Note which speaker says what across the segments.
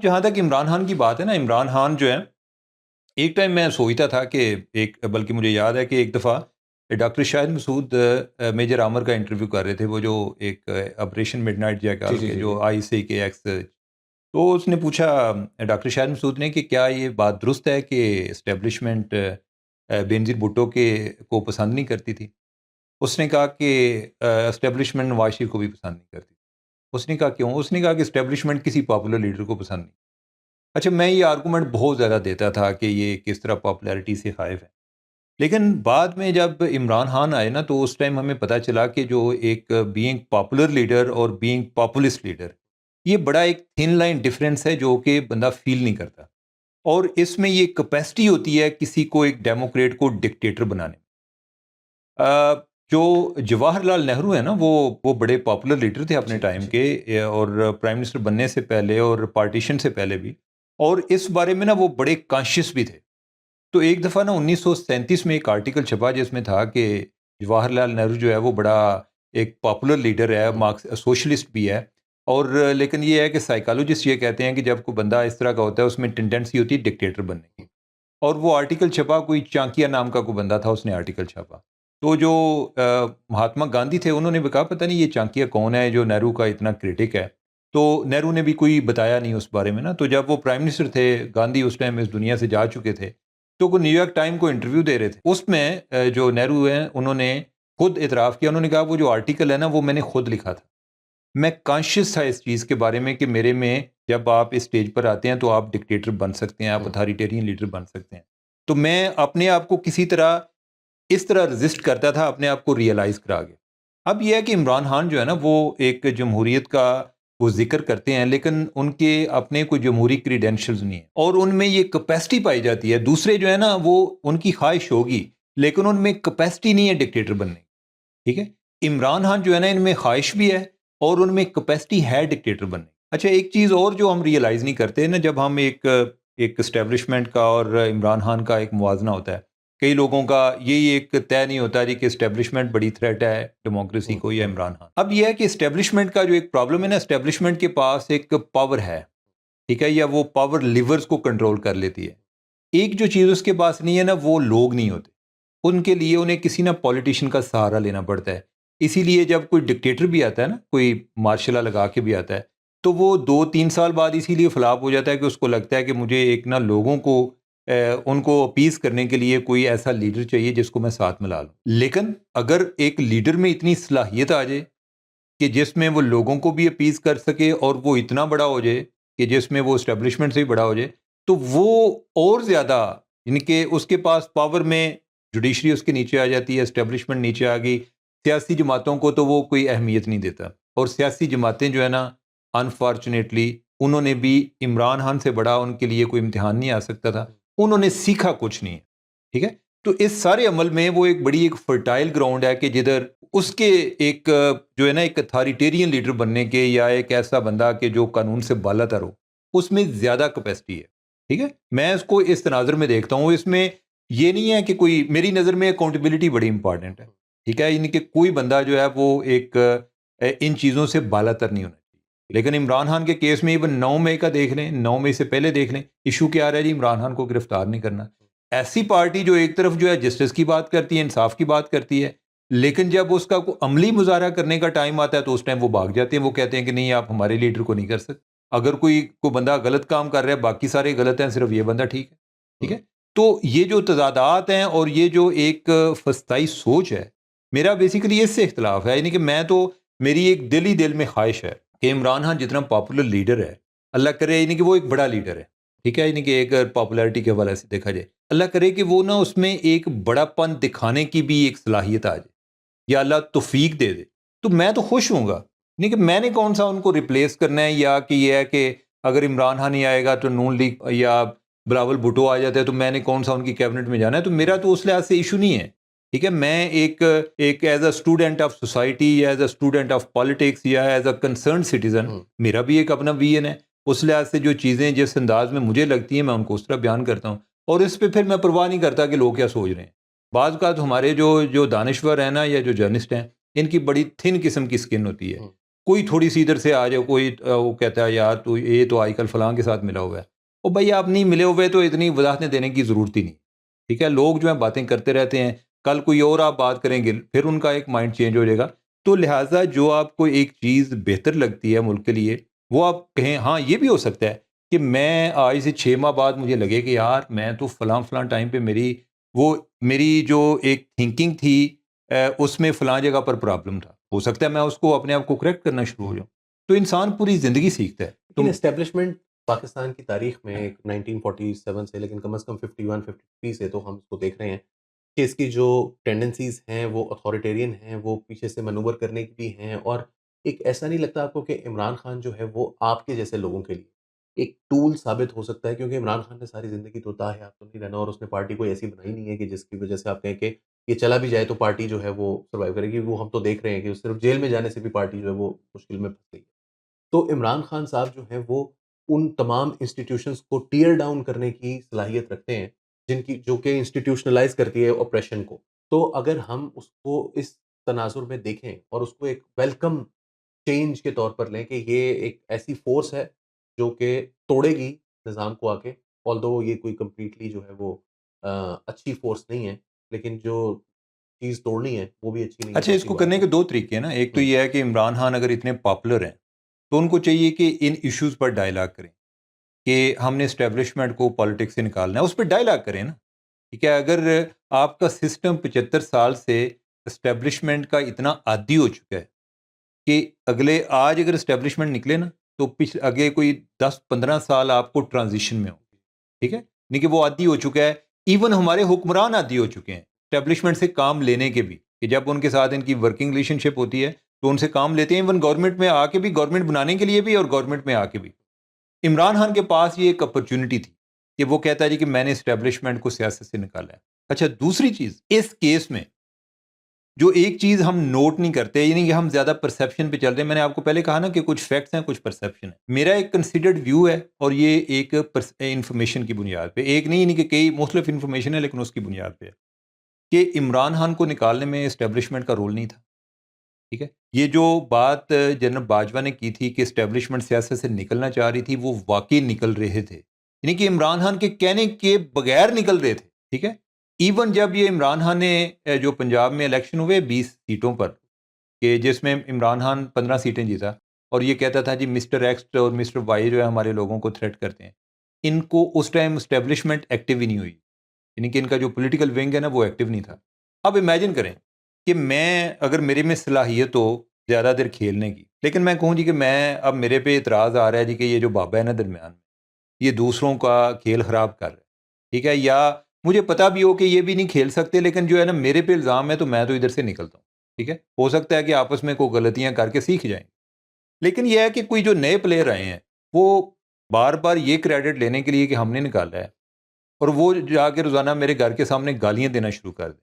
Speaker 1: اب جہاں تک عمران خان کی بات ہے نا، عمران خان جو ہے، ایک ٹائم میں سوچتا تھا کہ بلکہ مجھے یاد ہے کہ ایک دفعہ ڈاکٹر شاہد مسعود میجر عامر کا انٹرویو کر رہے تھے، وہ جو ایک آپریشن مڈ نائٹ جیکال کے جو آئی سی کے ایکس، تو اس نے پوچھا ڈاکٹر شاہد مسعود نے کہ کیا یہ بات درست ہے کہ اسٹیبلشمنٹ بینظیر بھٹو کو پسند نہیں کرتی تھی؟ اس نے کہا کہ اسٹیبلشمنٹ نواز شریف کو بھی پسند نہیں کرتی. اس نے کہا کیوں؟ اس نے کہا کہ اسٹیبلشمنٹ کسی پاپولر لیڈر کو پسند نہیں. اچھا، میں یہ آرگومنٹ بہت زیادہ دیتا تھا کہ یہ کس طرح پاپولیرٹی سے خائف ہے، لیکن بعد میں جب عمران خان آئے نا تو اس ٹائم ہمیں پتہ چلا کہ جو ایک بینگ پاپولر لیڈر اور بینگ پاپولسٹ لیڈر، یہ بڑا ایک تھن لائن ڈفرینس ہے جو کہ بندہ فیل نہیں کرتا، اور اس میں یہ کیپیسٹی ہوتی ہے کسی کو ایک ڈیموکریٹ کو ڈکٹیٹر بنانے میں. جو جواہر لال نہرو ہیں نا، وہ بڑے پاپولر لیڈر تھے اپنے ٹائم کے، اور پرائم منسٹر بننے سے پہلے اور پارٹیشن سے پہلے بھی، اور اس بارے میں نا وہ بڑے کانشیس بھی تھے. تو ایک دفعہ نا 1937 میں ایک آرٹیکل چھپا جس میں تھا کہ جواہر لال نہرو جو ہے وہ بڑا ایک پاپولر لیڈر ہے، سوشلسٹ بھی ہے، اور لیکن یہ ہے کہ سائیکالوجسٹ یہ کہتے ہیں کہ جب کوئی بندہ اس طرح کا ہوتا ہے اس میں ٹینڈنسی ہوتی ہے ڈکٹیٹر بننے کی. اور وہ آرٹیکل چھپا، کوئی چانکیا نام کا کوئی بندہ تھا، اس نے آرٹیکل چھاپا. تو جو مہاتما گاندھی تھے انہوں نے بھی کہا پتہ نہیں یہ چانکیا کون ہے جو نہرو کا اتنا کریٹک ہے. تو نہرو نے بھی کوئی بتایا نہیں اس بارے میں نا. تو جب وہ پرائم منسٹر تھے، گاندھی اس ٹائم اس دنیا سے جا چکے تھے، تو وہ نیو یارک ٹائم کو انٹرویو دے رہے تھے. اس میں جو نہرو ہیں انہوں نے خود اعتراف کیا، انہوں نے کہا وہ جو آرٹیکل ہے نا وہ میں نے خود لکھا تھا. میں کانشیس تھا اس چیز کے بارے میں کہ میرے میں جب آپ اس اسٹیج پر آتے ہیں تو آپ ڈکٹیٹر بن سکتے ہیں، آپ اتھارٹیرین لیڈر بن سکتے ہیں. تو میں اپنے آپ کو کسی طرح اس طرح رزسٹ کرتا تھا، اپنے آپ کو ریئلائز کرا گیا. اب یہ ہے کہ عمران خان جو ہے نا وہ ایک جمہوریت کا وہ ذکر کرتے ہیں، لیکن ان کے اپنے کوئی جمہوری کریڈینشلز نہیں ہیں، اور ان میں یہ کیپیسٹی پائی جاتی ہے. دوسرے جو ہے نا وہ ان کی خواہش ہوگی لیکن ان میں کیپیسٹی نہیں ہے ڈکٹیٹر بننے کی. ٹھیک ہے، عمران خان جو ہے نا ان میں خواہش بھی ہے اور ان میں کیپیسٹی ہے ڈکٹیٹر بننے کی. اچھا، ایک چیز اور جو ہم ریئلائز نہیں کرتے نا، جب ہم ایک اسٹیبلشمنٹ کا اور عمران خان کا ایک موازنہ ہوتا ہے، کئی لوگوں کا یہی ایک طے نہیں ہوتا جی کہ اسٹیبلشمنٹ بڑی تھریٹ ہے ڈیموکریسی کو یا عمران خان. اب یہ ہے کہ اسٹیبلشمنٹ کا جو ایک پرابلم ہے نا، اسٹیبلشمنٹ کے پاس ایک پاور ہے، ٹھیک ہے، یا وہ پاور لیورز کو کنٹرول کر لیتی ہے. ایک جو چیز اس کے پاس نہیں ہے نا، وہ لوگ نہیں ہوتے. ان کے لیے انہیں کسی نہ پولیٹیشین کا سہارا لینا پڑتا ہے. اسی لیے جب کوئی ڈکٹیٹر بھی آتا ہے نا، کوئی مارشل لا لگا کے بھی آتا ہے، تو وہ 2-3 سال بعد اسی لیے فلاپ ہو جاتا ہے کہ اس کو لگتا ہے کہ مجھے ایک نا لوگوں کو ان کو اپیز کرنے کے لیے کوئی ایسا لیڈر چاہیے جس کو میں ساتھ ملا لوں. لیکن اگر ایک لیڈر میں اتنی صلاحیت آ جائے کہ جس میں وہ لوگوں کو بھی اپیز کر سکے اور وہ اتنا بڑا ہو جائے کہ جس میں وہ اسٹیبلشمنٹ سے بھی بڑا ہو جائے، تو وہ اور زیادہ، یعنی کہ اس کے پاس پاور میں جوڈیشری اس کے نیچے آ جاتی ہے، اسٹیبلشمنٹ نیچے آ گئی. سیاسی جماعتوں کو تو وہ کوئی اہمیت نہیں دیتا، اور سیاسی جماعتیں جو ہے نا انفارچونیٹلی انہوں نے بھی عمران خان سے بڑا ان کے لیے کوئی امتحان نہیں آ سکتا تھا. انہوں نے سیکھا کچھ نہیں ہے. ٹھیک ہے، تو اس سارے عمل میں وہ ایک بڑی ایک فرٹائل گراؤنڈ ہے کہ جدھر اس کے ایک جو ہے نا ایک اتھارٹیرین لیڈر بننے کے یا ایک ایسا بندہ کہ جو قانون سے بالا تر ہو، اس میں زیادہ کیپیسٹی ہے. ٹھیک ہے، میں اس کو اس تناظر میں دیکھتا ہوں. اس میں یہ نہیں ہے کہ کوئی، میری نظر میں اکاؤنٹیبلٹی بڑی امپارٹنٹ ہے. ٹھیک ہے، یعنی کہ کوئی بندہ جو ہے وہ ایک ان چیزوں سے بالا تر نہیں ہونا چاہیے. لیکن عمران خان کے کیس میں ایون 9 مئی کا دیکھ لیں، 9 مئی سے پہلے دیکھ لیں، ایشو کیا آ رہا ہے جی، عمران خان کو گرفتار نہیں کرنا. ایسی پارٹی جو ایک طرف جو ہے جسٹس کی بات کرتی ہے، انصاف کی بات کرتی ہے، لیکن جب اس کا کوئی عملی مظاہرہ کرنے کا ٹائم آتا ہے تو اس ٹائم وہ بھاگ جاتے ہیں. وہ کہتے ہیں کہ نہیں، آپ ہمارے لیڈر کو نہیں کر سکتے. اگر کوئی بندہ غلط کام کر رہا ہے، باقی سارے غلط ہیں، صرف یہ بندہ ٹھیک ہے. ٹھیک ہے، تو یہ جو تضادات ہیں اور یہ جو ایک فسطائی سوچ ہے، میرا بیسیکلی اس سے اختلاف ہے. یعنی کہ میں تو، میری ایک دل میں خواہش ہے کہ عمران خان جتنا پاپولر لیڈر ہے، اللہ کرے یعنی کہ وہ ایک بڑا لیڈر ہے. ٹھیک ہے، یعنی کہ ایک پاپولیرٹی کے حوالے سے دیکھا جائے، اللہ کرے کہ وہ نا اس میں ایک بڑا پن دکھانے کی بھی ایک صلاحیت آ جائے، یا اللہ توفیق دے دے، تو میں تو خوش ہوں گا. یعنی کہ میں نے کون سا ان کو ریپلیس کرنا ہے، یا کہ یہ ہے کہ اگر عمران خان نہیں آئے گا تو نون لیگ یا بلاول بھٹو آ جاتا ہے تو میں نے کون سا ان کی کیبنٹ میں جانا ہے. تو میرا تو اس لحاظ سے ایشو نہیں ہے. ٹھیک ہے، میں ایک as a student of society, یا as a student of politics, یا ایز اے کنسرن سٹیزن، میرا بھی ایک اپنا ویژن ہے. اس لحاظ سے جو چیزیں جس انداز میں مجھے لگتی ہیں میں ان کو اس طرح بیان کرتا ہوں، اور اس پہ پھر میں پرواہ نہیں کرتا کہ لوگ کیا سوچ رہے ہیں. بعض اوقات ہمارے جو دانشور ہیں نا، یا جو جرنلسٹ ہیں، ان کی بڑی تھن قسم کی سکن ہوتی ہے. کوئی تھوڑی سی ادھر سے آ جائے، کوئی وہ کہتا ہے یار تو یہ تو آج کل فلاں کے ساتھ ملا ہوا ہے، او بھائی آپ نہیں ملے ہوئے تو اتنی وضاحتیں دینے کی ضرورت ہی نہیں، ٹھیک ہے؟ لوگ جو ہیں باتیں کرتے رہتے ہیں، کل کوئی اور آپ بات کریں گے پھر ان کا ایک مائنڈ چینج ہو جائے گا. تو لہٰذا جو آپ کو ایک چیز بہتر لگتی ہے ملک کے لیے، وہ آپ کہیں ہاں یہ بھی ہو سکتا ہے کہ میں آج سے 6 ماہ بعد مجھے لگے کہ یار میں تو فلاں فلاں ٹائم پہ میری جو ایک تھنکنگ تھی اس میں فلاں جگہ پر پرابلم تھا، ہو سکتا ہے میں اس کو اپنے آپ کو کریکٹ کرنا شروع ہو جاؤں. تو انسان پوری زندگی سیکھتا ہے.
Speaker 2: لیکن اسٹیبلشمنٹ پاکستان کی تاریخ میں ایک 1947 سے، لیکن کم از کم 51 53 سے تو ہم اس کو دیکھ رہے ہیں کہ اس کی جو ٹینڈنسیز ہیں وہ اتھارٹیرین ہیں، وہ پیچھے سے مینوور کرنے کی بھی ہیں، اور ایک ایسا نہیں لگتا آپ کو کہ عمران خان جو ہے وہ آپ کے جیسے لوگوں کے لیے ایک ٹول ثابت ہو سکتا ہے؟ کیونکہ عمران خان نے ساری زندگی تو تاحیات تو نہیں رہنا، اور اس نے پارٹی کوئی ایسی بنائی نہیں ہے کہ جس کی وجہ سے آپ کہیں کہ یہ چلا بھی جائے تو پارٹی جو ہے وہ سروائیو کرے گی. وہ ہم تو دیکھ رہے ہیں کہ صرف جیل میں جانے سے بھی پارٹی جو ہے وہ مشکل میں پھنس گئی ہے. تو عمران خان صاحب جو ہیں وہ ان تمام انسٹیٹیوشنز کو ٹیئر ڈاؤن کرنے کی صلاحیت رکھتے ہیں، جو کہ انسٹیٹیوشنلائز کرتی ہے اوپریشن کو. تو اگر ہم اس کو اس تناظر میں دیکھیں اور اس کو ایک ویلکم چینج کے طور پر لیں کہ یہ ایک ایسی فورس ہے جو کہ توڑے گی نظام کو آ کے، آلدو یہ کوئی کمپلیٹلی جو ہے وہ اچھی فورس نہیں ہے، لیکن جو چیز توڑنی ہے وہ بھی اچھی نہیں ہے.
Speaker 1: اچھا، اس
Speaker 2: دوسری
Speaker 1: کو
Speaker 2: بات
Speaker 1: کرنے
Speaker 2: ہے
Speaker 1: کے دو طریقے ہیں نا. ایک تو یہ ہے کہ عمران خان اگر اتنے پاپولر ہیں تو ان کو چاہیے کہ ان ایشوز پر ڈائلاگ کریں کہ ہم نے اسٹیبلشمنٹ کو پالیٹکس سے نکالنا ہے، اس پہ ڈائلاگ کریں نا. ٹھیک ہے، اگر آپ کا سسٹم 75 سال سے اسٹیبلشمنٹ کا اتنا عادی ہو چکا ہے کہ آج اگر اسٹیبلشمنٹ نکلے نا تو آگے کوئی 10-15 سال آپ کو ٹرانزیشن میں ہوں. ٹھیک ہے، نہیں کہ وہ عادی ہو چکا ہے. ایون ہمارے حکمران عادی ہو چکے ہیں اسٹیبلشمنٹ سے کام لینے کے بھی، کہ جب ان کے ساتھ ان کی ورکنگ ریلیشن شپ ہوتی ہے تو ان سے کام لیتے ہیں، ایون گورنمنٹ میں آ کے بھی، گورنمنٹ بنانے کے لیے بھی اور گورنمنٹ میں آ کے بھی. عمران خان کے پاس یہ ایک اپرچونٹی تھی کہ وہ کہتا ہے جی کہ میں نے اسٹیبلشمنٹ کو سیاست سے نکالا ہے. اچھا، دوسری چیز اس کیس میں جو ایک چیز ہم نوٹ نہیں کرتے، یعنی کہ ہم زیادہ پرسیپشن پہ چل رہے ہیں. میں نے آپ کو پہلے کہا نا کہ کچھ فیکٹس ہیں کچھ پرسیپشن ہے. میرا ایک کنسیڈرڈ ویو ہے اور یہ ایک انفارمیشن کی بنیاد پہ، ایک نہیں یعنی کہ کئی مختلف انفارمیشن ہے لیکن اس کی بنیاد پہ ہے کہ عمران خان کو نکالنے میں اسٹیبلشمنٹ کا رول نہیں تھا. ٹھیک ہے، یہ جو بات جنرل باجوہ نے کی تھی کہ اسٹیبلشمنٹ سیاست سے نکلنا چاہ رہی تھی، وہ واقعی نکل رہے تھے، یعنی کہ عمران خان کے کہنے کے بغیر نکل رہے تھے. ٹھیک ہے، ایون جب یہ عمران خان نے جو پنجاب میں الیکشن ہوئے 20 سیٹوں پر، کہ جس میں عمران خان 15 سیٹیں جیتا اور یہ کہتا تھا جی مسٹر ایکس اور مسٹر وائی جو ہے ہمارے لوگوں کو تھریٹ کرتے ہیں، ان کو اس ٹائم اسٹیبلشمنٹ ایکٹیو ہی نہیں ہوئی، یعنی کہ ان کا جو پولیٹیکل ونگ ہے نا وہ ایکٹیو نہیں تھا. اب امیجن کریں کہ میں اگر میرے میں صلاحیت ہو زیادہ دیر کھیلنے کی، لیکن میں کہوں جی کہ میں اب میرے پہ اعتراض آ رہا ہے جی کہ یہ جو بابا ہے نا درمیان میں، یہ دوسروں کا کھیل خراب کر رہا ہے. ٹھیک ہے، یا مجھے پتا بھی ہو کہ یہ بھی نہیں کھیل سکتے لیکن جو ہے نا میرے پہ الزام ہے تو میں تو ادھر سے نکلتا ہوں. ٹھیک ہے، ہو سکتا ہے کہ آپس میں کوئی غلطیاں کر کے سیکھ جائیں، لیکن یہ ہے کہ کوئی جو نئے پلیئر آئے ہیں وہ بار بار یہ کریڈٹ لینے کے لیے کہ ہم نے نکالا ہے، اور وہ جا کے روزانہ میرے گھر کے سامنے گالیاں دینا شروع کر دیں.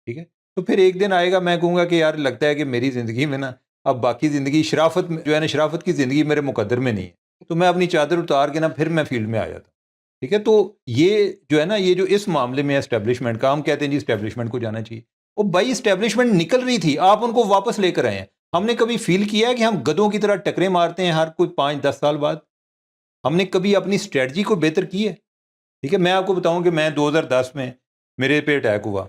Speaker 1: ٹھیک ہے، تو پھر ایک دن آئے گا میں کہوں گا کہ یار لگتا ہے کہ میری زندگی میں نا اب باقی زندگی شرافت جو ہے نا، شرافت کی زندگی میرے مقدر میں نہیں ہے، تو میں اپنی چادر اتار کے نا پھر میں فیلڈ میں آ جاتا ہوں. ٹھیک ہے، تو یہ جو ہے نا، یہ جو اس معاملے میں اسٹیبلشمنٹ کا، ہم کہتے ہیں جی اسٹیبلشمنٹ کو جانا چاہیے. وہ بھائی اسٹیبلشمنٹ نکل رہی تھی، آپ ان کو واپس لے کر آئے ہیں. ہم نے کبھی فیل کیا ہے کہ ہم گدوں کی طرح ٹکرے مارتے ہیں ہر کوئی 5-10 سال بعد؟ ہم نے کبھی اپنی اسٹریٹجی کو بہتر کی ہے؟ ٹھیک ہے، میں آپ کو بتاؤں کہ میں 2010 میں میرے پہ اٹیک ہوا،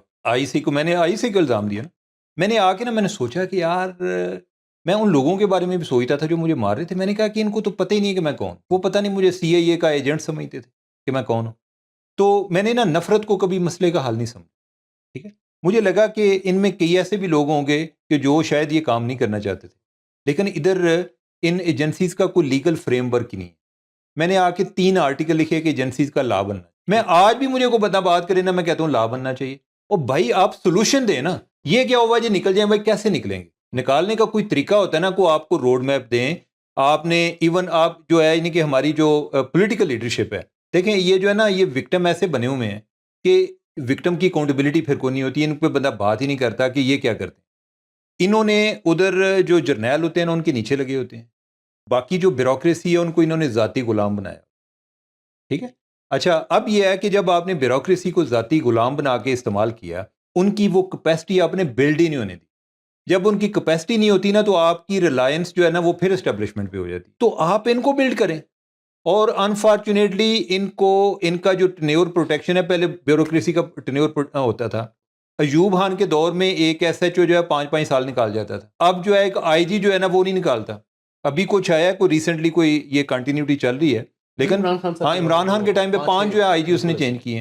Speaker 1: میں نے آئی سی کو الزام دیا نا. میں نے آ کے نا میں نے سوچا کہ یار میں ان لوگوں کے بارے میں بھی سوچتا تھا جو مجھے مار رہے تھے. میں نے کہا کہ ان کو تو پتہ ہی نہیں کہ میں کون، وہ پتہ نہیں مجھے CIA کا ایجنٹ سمجھتے تھے کہ میں کون ہوں. تو میں نے نا نفرت کو کبھی مسئلے کا حل نہیں سمجھا. ٹھیک ہے، مجھے لگا کہ ان میں کئی ایسے بھی لوگ ہوں گے کہ جو شاید یہ کام نہیں کرنا چاہتے تھے، لیکن ادھر ان ایجنسیز کا کوئی لیگل فریم ورک ہی نہیں ہے. میں نے آ کے 3 آرٹیکل لکھے کہ ایجنسیز کا لا بننا. میں آج بھی مجھے کو بات کرے نا میں کہتا ہوں لا بننا چاہیے. اور بھائی آپ سولوشن دیں نا، یہ کیا ہوا جی نکل جائیں، بھائی کیسے نکلیں گے؟ نکالنے کا کوئی طریقہ ہوتا ہے نا، کو آپ کو روڈ میپ دیں. آپ نے ایون آپ جو ہے یعنی کہ ہماری جو پولیٹیکل لیڈرشپ ہے، دیکھیں یہ جو ہے نا یہ وکٹم ایسے بنے ہوئے ہیں کہ وکٹم کی اکاؤنٹیبلٹی پھر کوئی نہیں ہوتی، ان پہ بندہ بات ہی نہیں کرتا کہ یہ کیا کرتے ہیں. انہوں نے ادھر جو جرنیل ہوتے ہیں نا ان کے نیچے لگے ہوتے ہیں، باقی جو بیوروکریسی ہے ان کو انہوں نے ذاتی غلام بنایا. ٹھیک ہے، اچھا اب یہ ہے کہ جب آپ نے بیوروکریسی کو ذاتی غلام بنا کے استعمال کیا، ان کی وہ کیپیسٹی آپ نے بلڈ ہی نہیں ہونے دی. جب ان کی کیپیسٹی نہیں ہوتی نا تو آپ کی ریلائنس جو ہے نا وہ پھر اسٹیبلشمنٹ پہ ہو جاتی. تو آپ ان کو بلڈ کریں. اور انفارچونیٹلی ان کا جو ٹینیور پروٹیکشن ہے، پہلے بیوروکریسی کا ٹینیور ہوتا تھا. ایوب خان کے دور میں ایک ایس ایچ او جو ہے 5 سال نکال جاتا تھا. اب جو ہے ایک آئی جی جو ہے نا وہ نہیں نکالتا. ابھی کچھ آیا ہے، کوئی ریسنٹلی کوئی یہ کنٹینیوٹی چل رہی ہے، لیکن
Speaker 2: عمران خان صاحب
Speaker 1: ہاں
Speaker 2: کے
Speaker 1: عمران خان کے ٹائم پہ 5 جو ہے آئی جی اس نے
Speaker 2: بالکل
Speaker 1: چینج کیے ہیں.